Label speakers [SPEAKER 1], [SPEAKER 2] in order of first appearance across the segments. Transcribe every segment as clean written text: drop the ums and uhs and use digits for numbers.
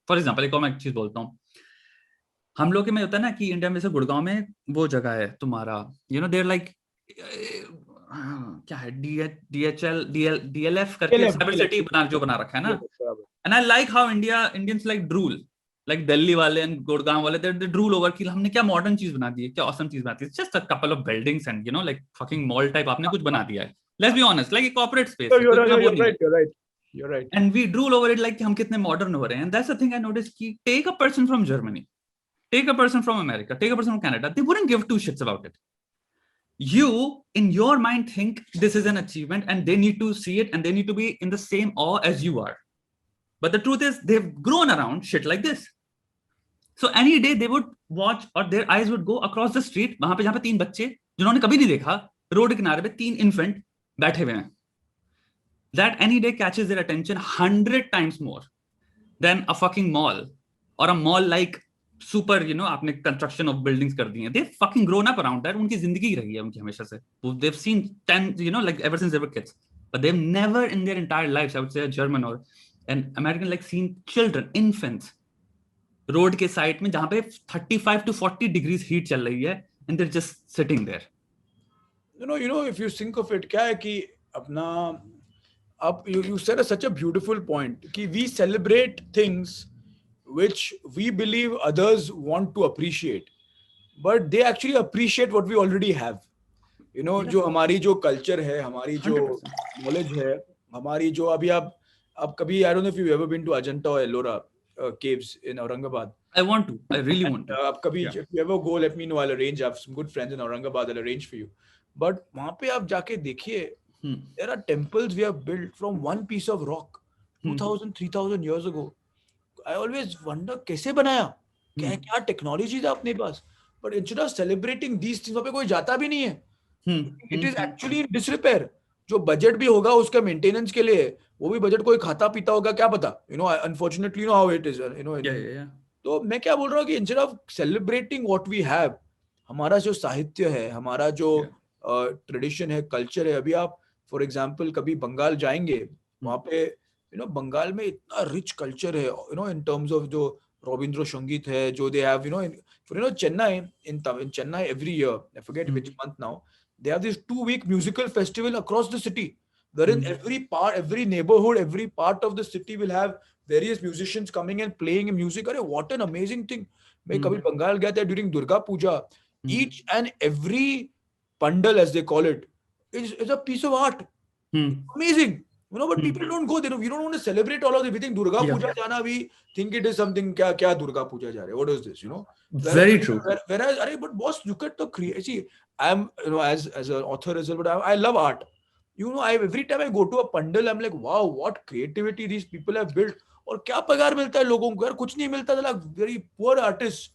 [SPEAKER 1] For example एक और मैं एक चीज बोलता हूँ, हम लोग में होता है ना कि इंडिया में से गुड़गांव में वो जगह है तुम्हारा, देर लाइक क्या है, डीएलएफ करके साइबर सिटी बना रखा है ना. And I like how Indians like drool, like Delhi वाले एंड गुड़गांव वाले दे ड्रूल ओवर कि हमने क्या मॉडर्न चीज बना दी है, क्या ऑसम चीज बना दी है, just a couple of buildings and like fucking mall type आपने कुछ बना दिया है. Let's be honest, like corporate space है, कोई वो नहीं है.
[SPEAKER 2] You're right.
[SPEAKER 1] And we drool over it like हम कितने modern हो रहे हैं. And that's the thing I noticed कि take a person from Germany, take a person from America, take a person from Canada, they wouldn't give two shits about it. You, in your mind, think this is an achievement and they need to see it and they need to be in the same awe as you are. But the truth is they've grown around shit like this. So any day they would watch or their eyes would go across the street, वहां पे जहां पे 3 बच्चे जिन्होंने कभी नहीं देखा, road के किनारे पे 3 इन्फेंट बैठे हुए हैं. That any day catches their attention 100 times more than a fucking mall or a mall like super, आपने construction of buildings कर दी हैं. They've fucking grown up around that. उनकी जिंदगी रही है उनकी हमेशा से. They've seen 10, like ever since they were kids. But they've never in their entire lives, I would say a German or an American, like seen children, infants, road के side में जहाँ पे 35 to 40 degrees heat चल रही है and they're just sitting there.
[SPEAKER 2] If you think of it, क्या है कि अपना you said such a beautiful point कि we celebrate things which we believe others want to appreciate, but they actually appreciate what we already have. जो हमारी जो culture है, हमारी जो
[SPEAKER 1] 100%.
[SPEAKER 2] knowledge है, हमारी जो अभी आप कभी, I don't know if you've ever been to Ajanta or Ellora caves in Aurangabad.
[SPEAKER 1] I want to. I really want to.
[SPEAKER 2] आप कभी, if you ever go, let me know. I'll arrange. I have some good friends in Aurangabad. I'll arrange for you. But वहाँ पे आप जाके देखिए, there are temples we have built from one piece of rock 2000 3000 years ago. I always wonder कैसे बनाया, क्या technology था अपने पास. But instead of celebrating these things, वहाँ पे कोई जाता भी नहीं है. It is actually in disrepair. जो बजट भी होगा उसका मेंटेनेंस के लिए, वो भी बजट कोई खाता पीता होगा, क्या पता. Unfortunately, how it is. तो मैं क्या बोल रहा हूँ कि instead of celebrating what we have, हमारा जो साहित्य है, हमारा जो ट्रेडिशन है, कल्चर है, अभी आप फॉर एग्जाम्पल कभी बंगाल जाएंगे, वहाँ पे बंगाल में इतना रिच कल्चर है, इन टर्म्स ऑफ जो रविंद्र संगीत है, जो they have Chennai, in Chennai every year, I forget which month now, they have this 2-week musical festival across the city, wherein every neighborhood, every part of the city will have various musicians coming and playing music. अरे what an amazing thing. मैं कभी बंगाल गया था during Durga Puja. Each and every pandal, as they call it, is a piece of art. Amazing. But people don't go there. We don't want to celebrate all of this. We think Durga Puja jana, we think it is something, kya Durga Puja ja rahe, what is this,
[SPEAKER 1] Very true.
[SPEAKER 2] Whereas, but boss, look at the creation. See, I'm, as an author as well, but I love art. Every time I go to a pandal, I'm like, wow, what creativity these people have built. और क्या पगार मिलता है लोगों को यार, कुछ नहीं मिलता. Like very poor artists,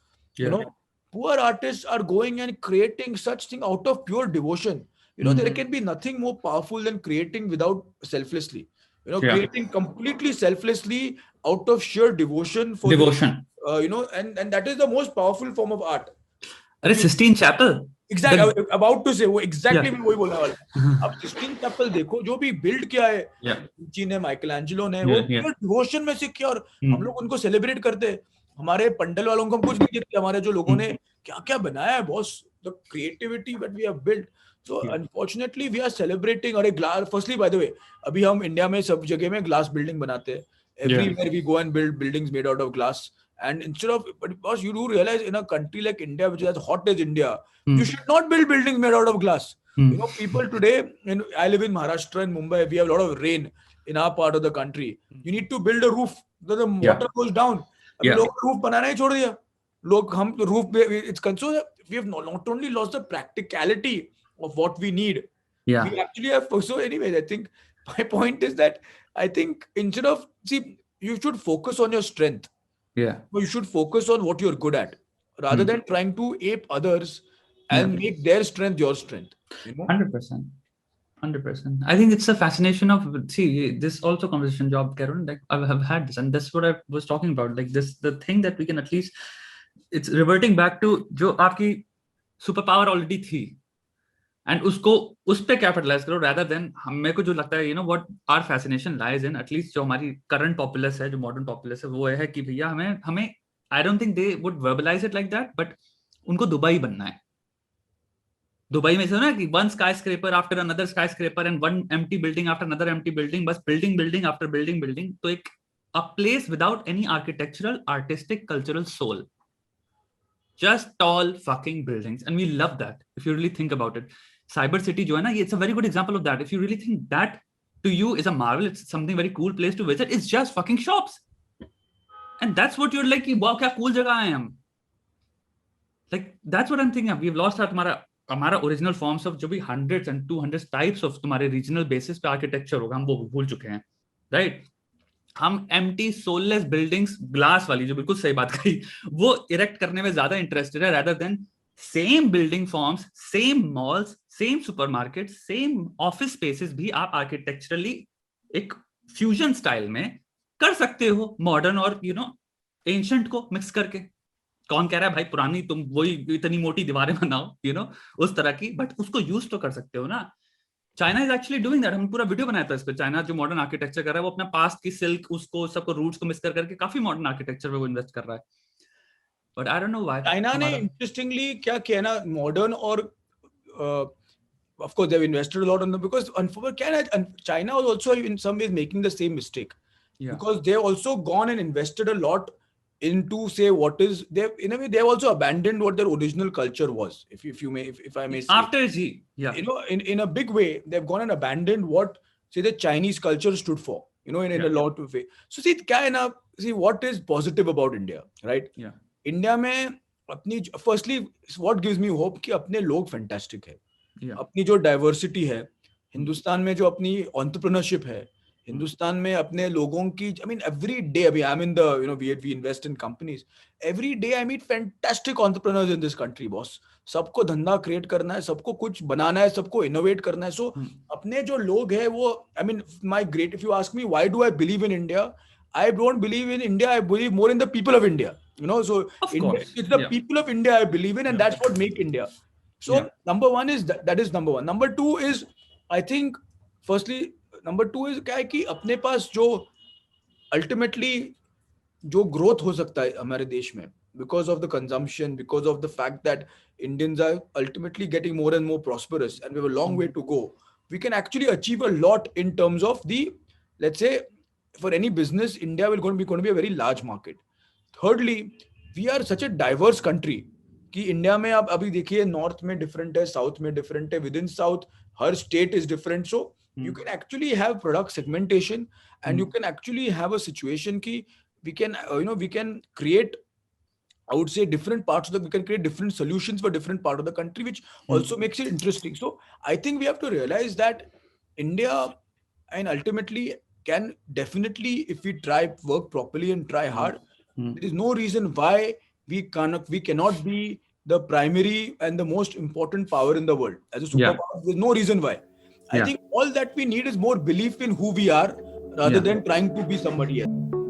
[SPEAKER 2] poor artists are going and creating such thing out of pure devotion. There can be nothing more powerful than creating without selflessly. Creating completely selflessly out of sheer devotion for
[SPEAKER 1] devotion.
[SPEAKER 2] And that is the most powerful form of art.
[SPEAKER 1] अरे Sistine Chapel.
[SPEAKER 2] Exactly. I was about to say वो exactly मैं वही बोलने वाला. अब Sistine Chapel देखो, जो भी build किया है, जी ने, माइकलएंजेलो ने, वो devotion में से किया, और हम लोग उनको celebrate करते हैं. हमारे पंडल वालों को हम कुछ नहीं देते, हमारे जो लोगों ने क्या क्या बनाया है boss, the creativity that we have built. So unfortunately we are celebrating. अरे glass, firstly by the way, अभी हम इंडिया में सब जगह में glass building बनाते हैं. Everywhere we go and build buildings made out of glass. And instead of, but boss, you do realize in a country like India, which is as hot as India, you should not build buildings made out of glass. People today, I live in Maharashtra and Mumbai, we have a lot of rain in our part of the country. You need to build a roof, so the water goes down. लोग roof बनाना ही छोड़ दिया. लोग हम roof, it's so we have not only lost the practicality of what we need, we actually have. So anyways, I think my point is that I think instead of, see, you should focus on your strength. You should focus on what you're good at, rather than trying to ape others and make their strength your strength.
[SPEAKER 1] 100%. I think it's a fascination of, see, this also conversation job, Karun, like I have had this, and that's what I was talking about. Like this, the thing that we can at least, it's reverting back to जो आपकी superpower already थी. And उसको उस पे capitalise करो rather than मेरे को जो लगता है what our fascination lies in, at least जो हमारी करंट पॉपुलस है, जो मॉडर्न पॉपुलस है, वो है कि भैया हमें हमें I don't think they would verbalize it like that, but उनको दुबई बनना है. दुबई में से ना कि one skyscraper after another skyscraper and one empty building after another empty building, बस building building after building building. तो एक a place without any architectural, artistic, cultural soul. Just tall fucking buildings, and we love that if you really think about it. Cyber City जो है ना, it's a very good example of that. If you really think that to you is a marvel, it's something very cool place to visit, it's just fucking shops. And that's what you're like, wow, क्या cool जगह है हम. Like that's what I'm thinking of. We've lost our हमारा original forms of जो भी hundreds and 200 types of तुम्हारे regional basis पे architecture होगा, हम वो भूल चुके हैं, right? हम एम्प्टी सोललेस बिल्डिंग्स, ग्लास वाली, जो बिल्कुल सही बात कही, वो इरेक्ट करने में ज्यादा इंटरेस्टेड है rather than same building forms, same malls, same supermarket, same office spaces भी आप आर्किटेक्चरली एक फ्यूजन स्टाइल में कर सकते हो, मॉडर्न और एंशिएंट को मिक्स करके. कौन कह रहा है भाई पुरानी तुम वही इतनी मोटी दीवारें बनाओ, उस तरह की, बट उसको यूज तो कर सकते हो ना. China is actually doing that. हम पूरा वीडियो बनाया था इस पे. चाइना जो मॉडर्न आर्किटेक्चर कर रहा है, वो अपना पास्ट की सिल्क, उसको सबको रूट्स को मिस करके काफी मॉडर्न आर्किटेक्चर पे वो इन्वेस्ट कर रहा है. But I don't know why
[SPEAKER 2] China ने इंटरेस्टिंगली क्या किया ना, मॉडर्न और of course they've invested a lot on them, because unfortunately China was also in some ways making the same mistake. Because they've also gone and invested a lot into, say, what is they, in a way they've also abandoned what their original culture was, if I may say.
[SPEAKER 1] After G,
[SPEAKER 2] in a big way they've gone and abandoned what, say, the Chinese culture stood for, in a lot of way. So see what is positive about India, right? India में अपनी, firstly what gives me hope कि अपने लोग fantastic है. अपनी जो diversity है हिंदुस्तान में, जो अपनी एंटरप्रेन्योरशिप है हिंदुस्तान में, अपने लोगों की, आई मीन एवरी डे, अभी I am in the we invest in companies, every day I meet fantastic entrepreneurs in this country boss. सबको धंधा क्रिएट करना है, सबको कुछ बनाना है, सबको इनोवेट करना है. सो अपने जो लोग हैं वो, I mean my great, if you ask me why do I believe in India, I don't believe in India, I believe more in the people of India, so India, it's the people of India I believe in, and that's what make India. So number one is that is number one. Number two is, I think, firstly, number two is क्या है कि अपने पास जो ultimately जो growth हो सकता है हमारे देश में, because of the consumption, because of the fact that Indians are ultimately getting more and more prosperous and we have a long way to go, we can actually achieve a lot in terms of the, let's say, for any business, India will going to be a very large market. Thirdly, we are such a diverse country कि India में आप अभी देखिए, north में different है, south में different है, with in south her state is different. So you can actually have product segmentation and you can actually have a situation की we can create, I would say, different parts of we can create different solutions for different part of the country, which also makes it interesting. So I think we have to realize that India, and ultimately, can definitely, if we work properly and try hard, there is no reason why we cannot be the primary and the most important power in the world as a superpower. There's no reason why. I think all that we need is more belief in who we are rather than trying to be somebody else.